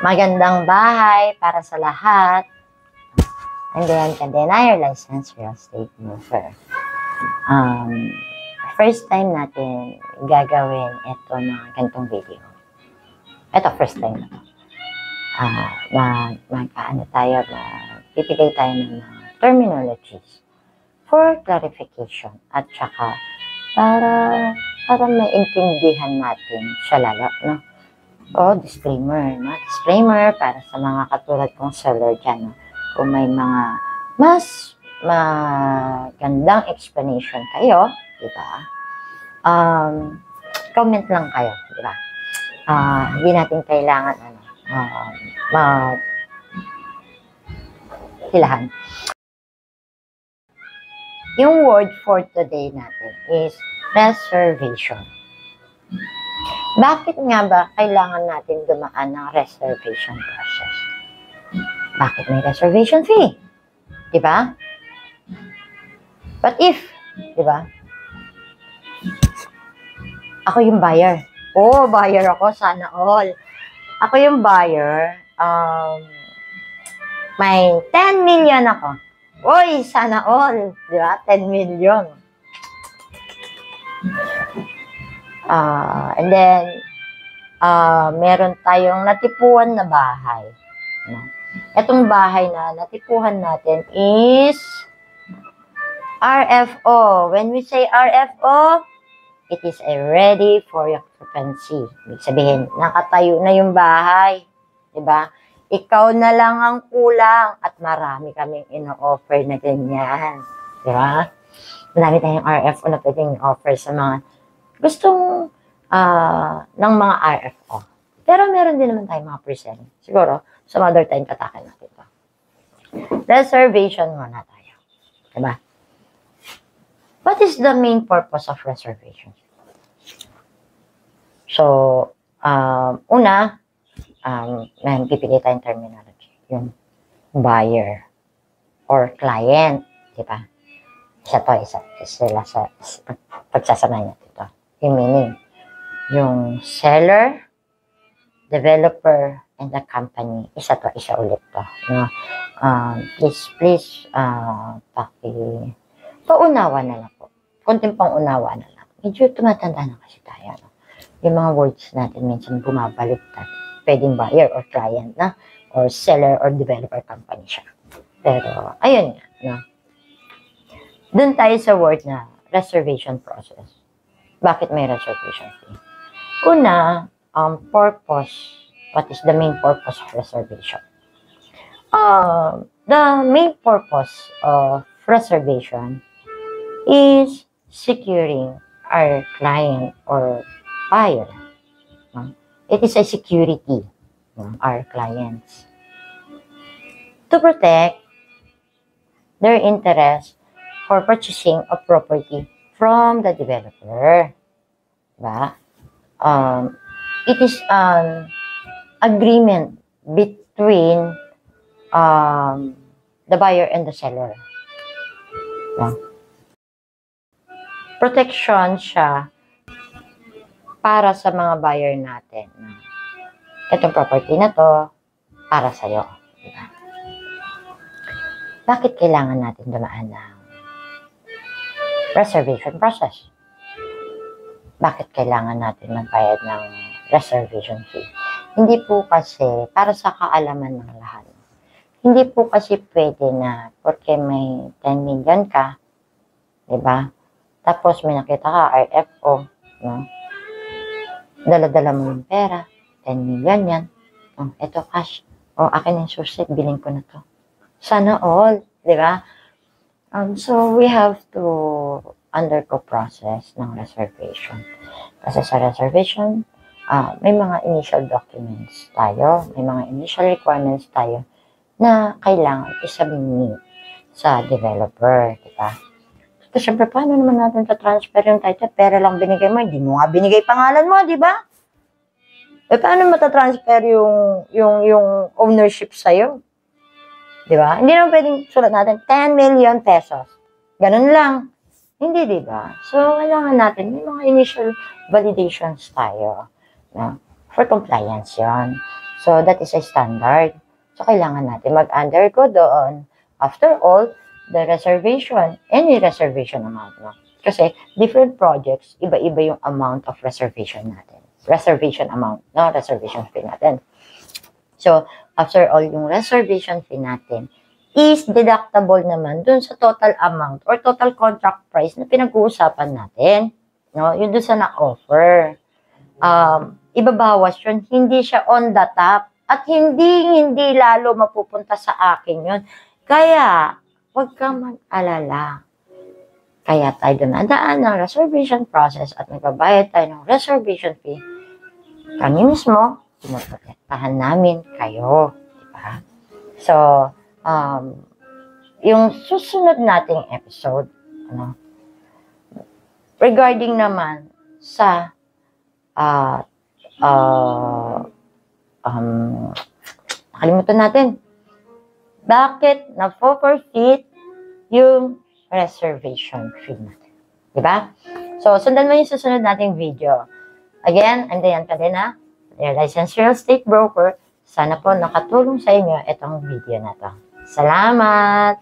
magandang bahay para sa lahat. And then, Cadena, your licensed real estate mover. First time natin gagawin ito na ganitong video. Ito, first time na to. Pipigay tayo ng terminologies for clarification at saka para maintindihan natin siya lalo, no? O, disclaimer, no? Disclaimer para sa mga katulad kong seller dyan, no? Kung may mga mas magandang explanation kayo, di ba? Comment lang kayo, di ba? Hindi natin kailangan, hilahan. Yung word for today natin is reservation. Bakit nga ba kailangan natin dumaan ng reservation process? Bakit may reservation fee? Diba? But if, diba? Ako yung buyer. Oh, buyer ako, sana all. Ako yung buyer, may 10 million ako. Oy, sana all. Di ba? 10 million. And then, meron tayong natipuan na bahay. No? Itong bahay na natipuhan natin is RFO. When we say RFO, it is ready for occupancy. Ibig sabihin, nakatayo na yung bahay. Di ba? Ikaw na lang ang kulang at marami kaming ino-offer na ganyan. Di ba? Marami tayong RFO na pwedeng offer sa mga gustong ng mga RFO. Pero meron din naman tayong mga percent. Siguro, some other time tatakin natin ito. Reservation muna tayo. Di ba? What is the main purpose of reservation? So, una, pipili tayong terminology. Yung buyer or client, di ba? Isa sila sa pagsasamahin natin ito. Yung meaning, yung seller, developer, and the company. Isa ulit to. No? Please, paunawa na lang po. Konting pangunawa na lang. Medyo tumatanda na kasi tayo. No? Yung mga words natin minsan bumabaliktad. Pwedeng buyer or client na, or seller or developer company siya. Pero, ayun nga, no? Doon tayo sa word na reservation process. Bakit may reservation fee? Una, purpose. What is the main purpose of reservation? The main purpose of reservation is securing our client or buyer. It is a security of our clients to protect their interest for purchasing a property from the developer. Diba? It is an agreement between the buyer and the seller. Diba? Protection siya para sa mga buyer natin. Itong property na to, para sa'yo. Diba? Bakit kailangan natin dumaan ng reservation process? Bakit kailangan natin magbayad ng reservation fee? Hindi po kasi, para sa kaalaman ng lahat, hindi po kasi pwede na, porque may 10 million ka, diba? Tapos may nakita ka, RFO, no? Dala-dala mo yung pera, 10 million yan. Ito cash. Akin yung susit, bilhin ko na to. Sana all, di ba? So, we have to undergo process ng reservation. Kasi sa reservation, may mga initial documents tayo, may mga initial requirements tayo na kailangan isubmit sa developer, di ba? So, syempre, paano naman natin transfer yung title? Pera lang binigay mo, hindi mo nga binigay pangalan mo, di ba? Paano matatransfer yung ownership sa'yo? Di ba? Hindi naman pwedeng sulat natin 10 million pesos. Ganun lang. Hindi, di ba? So, kailangan natin, may mga initial validations tayo. No? For compliance yon. So, that is a standard. So, kailangan natin mag-undergo doon. After all, the reservation, any reservation amount, no? Kasi, different projects, iba-iba yung amount of reservation natin. Reservation amount, no? Reservation fee natin. So, after all, yung reservation fee natin is deductible naman dun sa total amount or total contract price na pinag-uusapan natin. No? Yun dun sa na-offer. Ibabawas yun, hindi siya on the top. At hindi lalo mapupunta sa akin yun. Kaya, huwag kang mag-alala. Kaya tayo dumadaan ng reservation process at nagbabayad tayo ng reservation fee. Kami mismo, pinoprotektahan namin kayo. Diba? So, yung susunod nating episode, regarding naman sa nakalimutan natin. Bakit na-forfeit yung reservation fee natin? Diba? So, sundan mo yung susunod nating video. Again, I'm Dayan Cadena, your licensed real estate broker. Sana po nakatulong sa inyo itong video na to. Salamat!